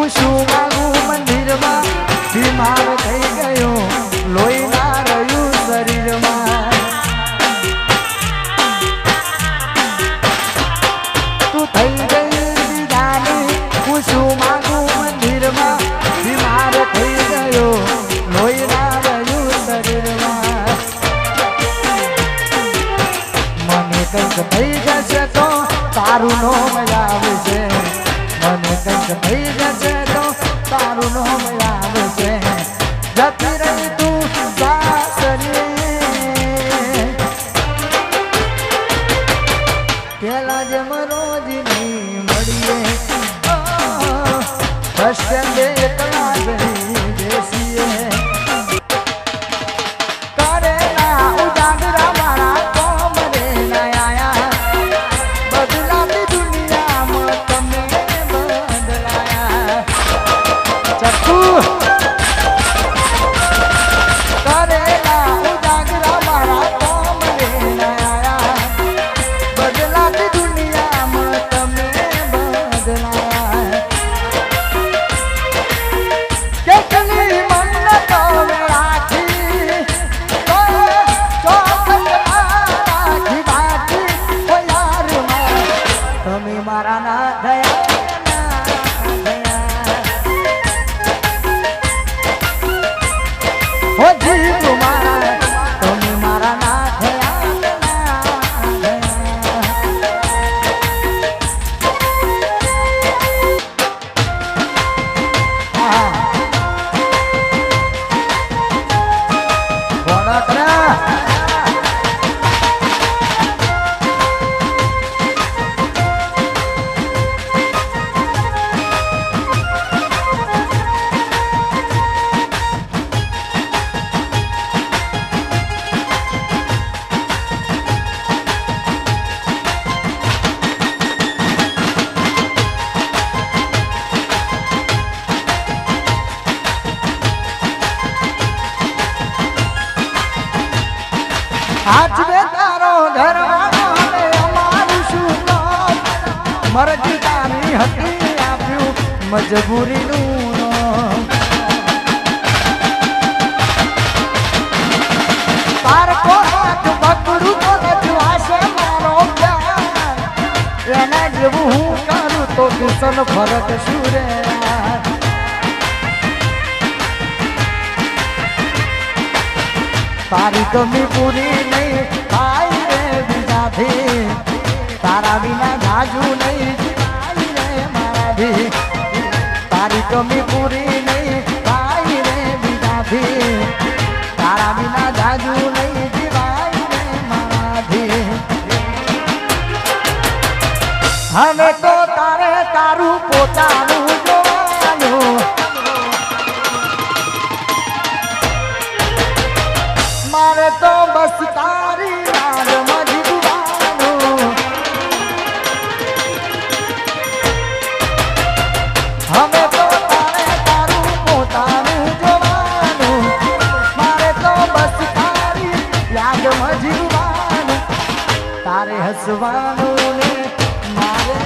હું શું માગું મંદિરમાં બીમાર થઈ ગયો લોહી ના રહ્યું શરીરમાં તું થઈ ગઈ દીદાની હું શું માગું મંદિરમાં બીમાર થઈ ગયો લોહી ના રહ્યું શરીરમાં મને કંઈક થઈ જશે તો તારું નોમ આવશે મને કંઈક થઈ જશે તો તારું નોમ આવશે જતી રહી તું સાસરે પેલા જેમ રોજ નહીં મળીએ બસ સ્ટેન્ડે એકલા જઈ બેસીએ કરેલા ઉજાગરા મારા કોમ રે ના આયા બદલાતી દુનિયામાં તમે બદલાયા ચક્કુ કરેલા ઉજાગરા મારા કોમ રે ના આયા બદલાતી દુનિયામાં તમે બદલાયા કેટલી મન્નતો રાખી તમે મારા ના દયા જીવ મારા તમે મારા ના આજ બે તારો ધરવાનો અમારું શું કામ મરજી તારી હતી આપ્યું મજબૂરીનું તાર કો હાથ પકડું તો રજવાશે મારો પ્યાર એના જેવું હું કરું તો કિશન ફરક શું રે તારી કમી પૂરી નહીં થાય રે બીજાથી તારા વિના જાજુ નહીં થાય રે મારાથી તારી કમી પૂરી નહીં થાય રે બીજાથી તારા વિના જાજુ નહીં જીવાય રે મારાથી હવે તો તારે તારું પોતાનું જોવાનું મારે તો બસ તારી યાદમાં જીવવાનું હવે તો તારે તારું પોતાનું જોવાનું મારે તો બસ તારી યાદમાં જીવવાનું તારે હસવાનું ને મારે